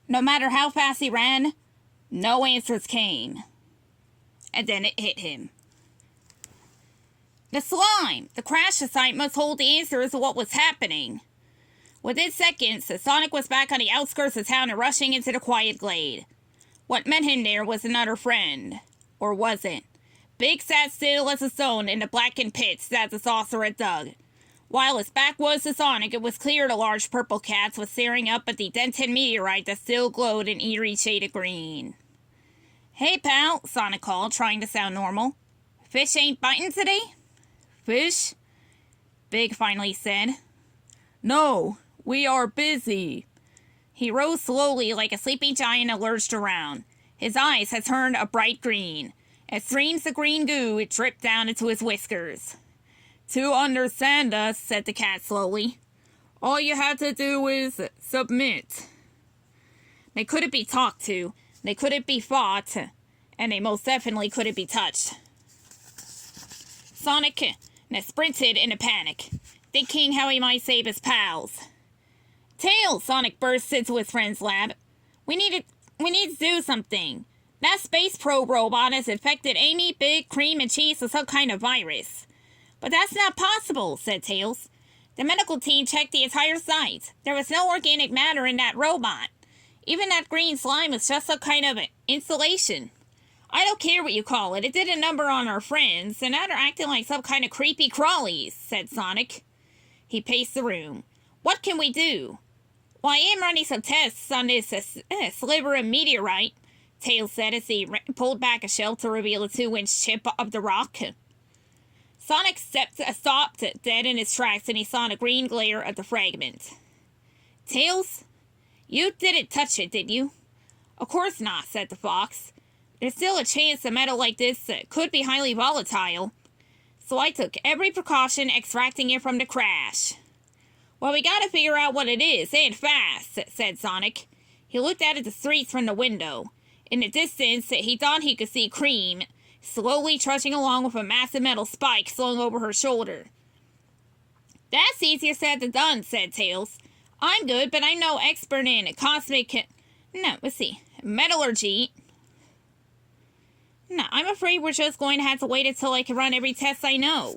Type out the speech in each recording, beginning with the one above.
No matter how fast he ran, no answers came. And then it hit him. The slime! The crash site must hold the answers to what was happening. Within seconds, Sonic was back on the outskirts of town and rushing into the quiet glade. What met him there was another friend. Or was it? Big sat still as a stone in the blackened pits that the saucer had dug. While his back was to Sonic, it was clear the large purple cat was staring up at the dented meteorite that still glowed in eerie shade of green. "Hey, pal," Sonic called, trying to sound normal. "Fish ain't biting today?" "Fish?" Big finally said. "No, we are busy." He rose slowly like a sleeping giant and lurched around. His eyes had turned a bright green. As streams of green goo, it dripped down into his whiskers. "To understand us," said the cat slowly, "all you have to do is submit." They couldn't be talked to, they couldn't be fought, and they most definitely couldn't be touched. Sonic sprinted in a panic, thinking how he might save his pals. "Tails!" Sonic burst into his friend's lab. We need to do something. That Space Probe robot has infected Amy, Big, Cream, and Cheese with some kind of virus." "But that's not possible," said Tails. "The medical team checked the entire site. There was no organic matter in that robot. Even that green slime was just some kind of insulation. I don't care what you call it. It did a number on our friends, and now they're acting like some kind of creepy crawlies," said Sonic. He paced the room. "What can we do?" "Well, I am running some tests on this sliver of meteorite," Tails said as he pulled back a shelf to reveal a 2-inch chip of the rock. Sonic stopped dead in his tracks and he saw the green glare of the fragment. "Tails, you didn't touch it, did you?" "Of course not," said the fox. "There's still a chance a metal like this could be highly volatile. So I took every precaution extracting it from the crash." "Well, we gotta figure out what it is, and fast," said Sonic. He looked out at the streets from the window. In the distance, he thought he could see Cream, slowly trudging along with a massive metal spike slung over her shoulder. "That's easier said than done," said Tails. "I'm good, but I'm no expert in metallurgy. No, I'm afraid we're just going to have to wait until I can run every test I know."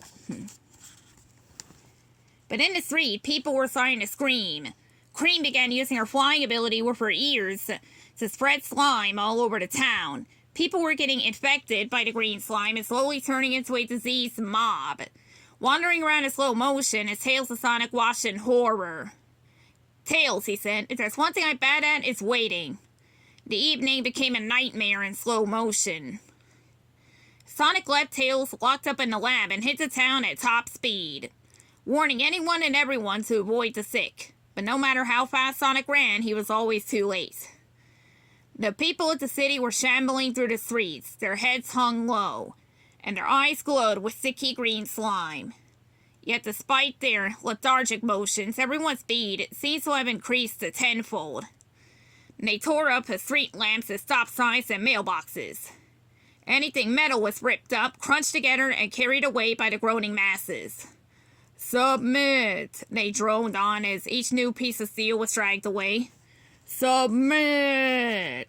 But in the street, people were starting to scream. Cream began using her flying ability with her ears to spread slime all over the town. People were getting infected by the green slime and slowly turning into a diseased mob, wandering around in slow motion as Tails and Sonic watched in horror. "Tails," he said, "if there's one thing I'm bad at, it's waiting." The evening became a nightmare in slow motion. Sonic left Tails locked up in the lab and hit the town at top speed, warning anyone and everyone to avoid the sick. But no matter how fast Sonic ran, he was always too late. The people of the city were shambling through the streets, their heads hung low, and their eyes glowed with sticky green slime. Yet despite their lethargic motions, everyone's speed seems to have increased to tenfold. They tore up street lamps and stop signs and mailboxes. Anything metal was ripped up, crunched together, and carried away by the groaning masses. "Submit," they droned on as each new piece of steel was dragged away. "Submit."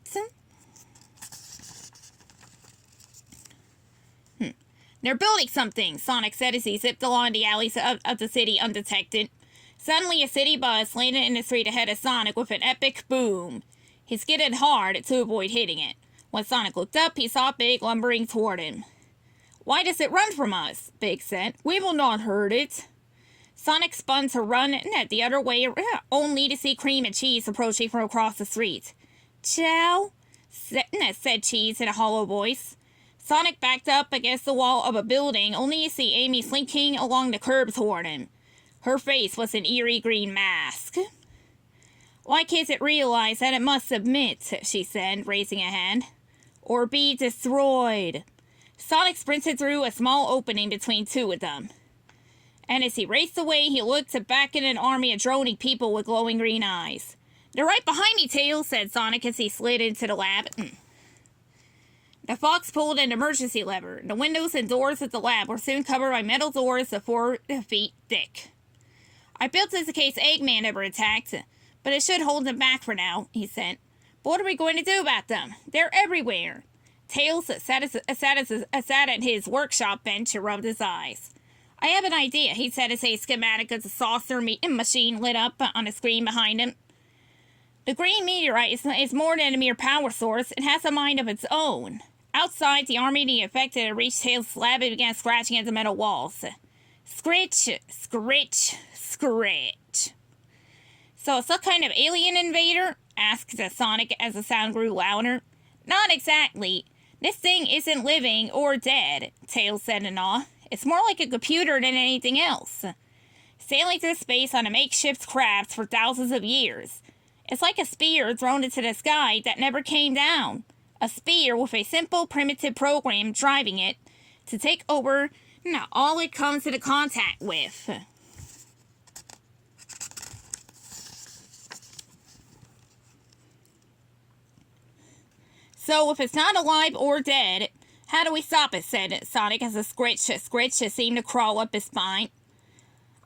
"They're building something," Sonic said as he zipped along the alleys of the city undetected. Suddenly, a city bus landed in the street ahead of Sonic with an epic boom. He skidded hard to avoid hitting it. When Sonic looked up, he saw Big lumbering toward him. "Why does it run from us?" Big said. "We will not hurt it." Sonic spun to run the other way, only to see Cream and Cheese approaching from across the street. "Ciao," said Cheese in a hollow voice. Sonic backed up against the wall of a building, only to see Amy slinking along the curb toward him. Her face was an eerie green mask. "Why can't it realize that it must submit?" she said, raising a hand. "Or be destroyed." Sonic sprinted through a small opening between two of them. And as he raced away, he looked back at an army of droning people with glowing green eyes. "They're right behind me, Tails," said Sonic as he slid into the lab. The fox pulled an emergency lever. The windows and doors of the lab were soon covered by metal doors of 4 feet thick. "I built this in case Eggman ever attacked, but it should hold him back for now," he said. But what are we going to do about them? They're everywhere. Tails sat at his workshop bench and rubbed his eyes. I have an idea, he said as a schematic of the saucer machine lit up on a screen behind him. The green meteorite is more than a mere power source. It has a mind of its own. Outside, the army of the affected had reached Tails' lab and began scratching at the metal walls. Scritch, scritch, scritch. So it's some kind of alien invader? Asked Sonic as the sound grew louder. Not exactly. This thing isn't living or dead, Tails said in awe. It's more like a computer than anything else. Sailing through space on a makeshift craft for thousands of years. It's like a spear thrown into the sky that never came down. A spear with a simple, primitive program driving it to take over all it comes into contact with. So if it's not alive or dead, how do we stop it, said Sonic as a scritch seemed to crawl up his spine.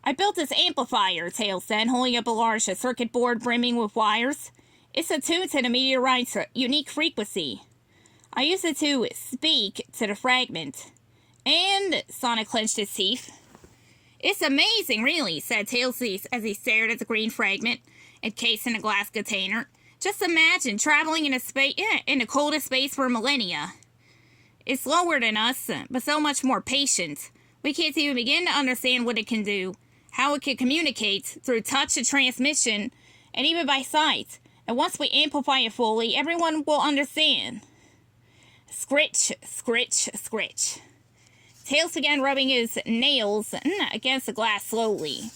I built this amplifier, Tails said, holding up a large circuit board brimming with wires. It's attuned to the meteorite's unique frequency. I use it to speak to the fragment. And Sonic clenched his teeth. It's amazing, really, said Tails as he stared at the green fragment, encased in a glass container. Just imagine traveling in the coldest space for millennia. It's slower than us, but so much more patient. We can't even begin to understand what it can do, how it can communicate through touch and transmission, and even by sight. And once we amplify it fully, everyone will understand. Scritch, scritch, scritch. Tails began rubbing his nails against the glass slowly.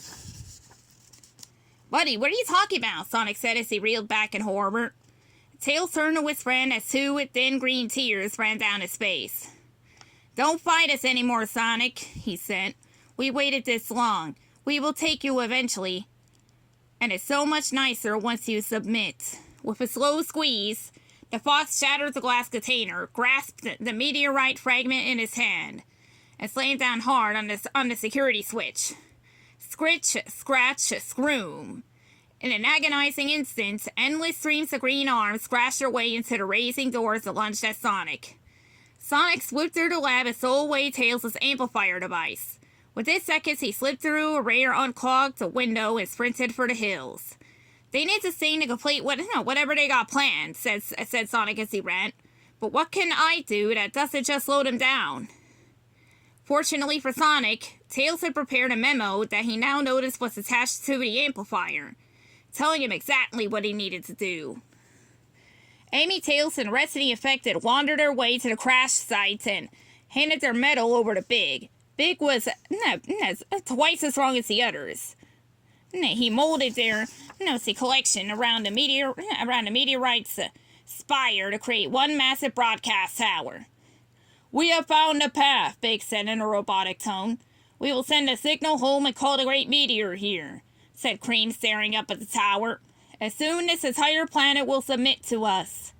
Buddy, what are you talking about? Sonic said as he reeled back in horror. Tails turned to his friend as two thin green tears ran down his face. Don't fight us anymore, Sonic, he said. We waited this long. We will take you eventually. And it's so much nicer once you submit. With a slow squeeze, the fox shattered the glass container, grasped the meteorite fragment in his hand, and slammed down hard on the security switch. Scritch, scratch, scroom. In an agonizing instant, endless streams of green arms scratched their way into the raising doors that lunged at Sonic. Sonic swooped through the lab and stole away Tails' amplifier device. Within seconds, he slipped through a rare unclogged window and sprinted for the hills. They need this thing to complete whatever they got planned, said Sonic as he ran. But what can I do that doesn't just slow them down? Fortunately for Sonic, Tails had prepared a memo that he now noticed was attached to the amplifier, telling him exactly what he needed to do. Amy, Tails, and the rest of the affected wandered their way to the crash site and handed their metal over to Big. Big was twice as strong as the others. He molded their collection around the meteorite's spire to create one massive broadcast tower. We have found the path, Big said in a robotic tone. We will send a signal home and call the great meteor here, said Cream, staring up at the tower. As soon as this entire planet will submit to us,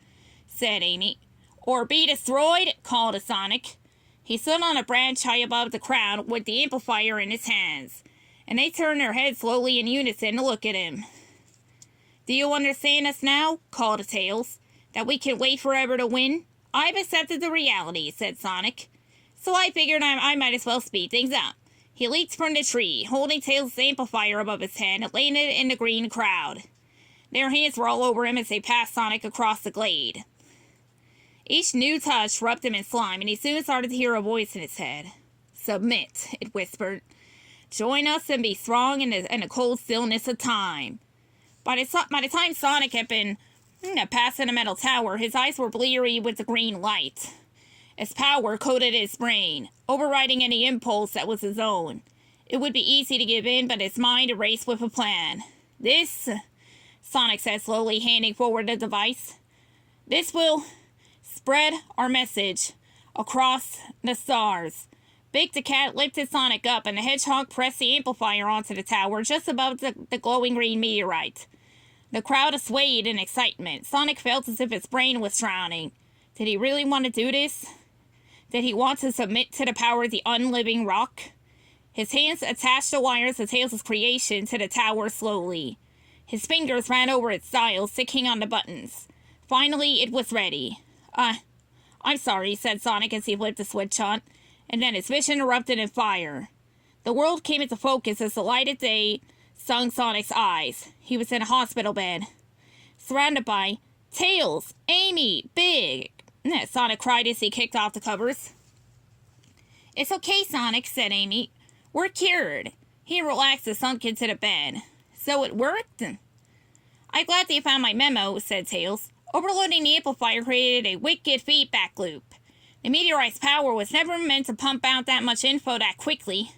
said Amy. Or be destroyed, called Sonic. He stood on a branch high above the crowd with the amplifier in his hands, and they turned their heads slowly in unison to look at him. Do you understand us now? Called Tails. That we can wait forever to win? I've accepted the reality, said Sonic. So I figured I might as well speed things up. He leaped from the tree, holding Tails' amplifier above his head and laying it in the green crowd. Their hands were all over him as they passed Sonic across the glade. Each new touch rubbed him in slime, and he soon started to hear a voice in his head. Submit, it whispered. Join us and be strong in the cold stillness of time. By the time Sonic had been passing the metal tower, his eyes were bleary with the green light. Its power coated his brain, overriding any impulse that was his own. It would be easy to give in, but his mind raced with a plan. This, Sonic said slowly, handing forward the device. This will spread our message across the stars. Big the Cat lifted Sonic up, and the Hedgehog pressed the amplifier onto the tower just above the glowing green meteorite. The crowd swayed in excitement. Sonic felt as if his brain was drowning. Did he really want to do this? Did he want to submit to the power of the unliving rock? His hands attached the wires of Tails' creation to the tower slowly. His fingers ran over its dials, ticking on the buttons. Finally, it was ready. I'm sorry, said Sonic as he flipped the switch on, and then his vision erupted in fire. The world came into focus as the light of day stung Sonic's eyes. He was in a hospital bed, surrounded by Tails, Amy, Big. Sonic cried as he kicked off the covers. It's okay, Sonic, said Amy. We're cured. He relaxed and sunk into the bed. So it worked? I'm glad that you found my memo, said Tails. Overloading the amplifier created a wicked feedback loop. The meteorite's power was never meant to pump out that much info that quickly.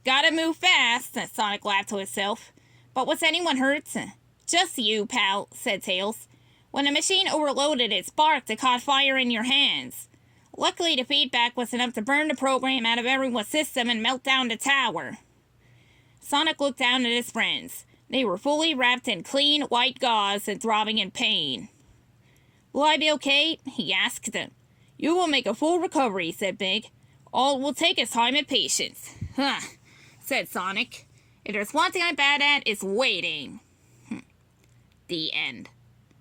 Gotta move fast, Sonic laughed to himself. But was anyone hurt? Just you, pal, said Tails. When the machine overloaded, it sparked and caught fire in your hands. Luckily, the feedback was enough to burn the program out of everyone's system and melt down the tower. Sonic looked down at his friends. They were fully wrapped in clean, white gauze and throbbing in pain. Will I be okay? He asked them. You will make a full recovery, said Big. All it will take is time and patience. Huh, said Sonic. If there's one thing I'm bad at, it's waiting. The end.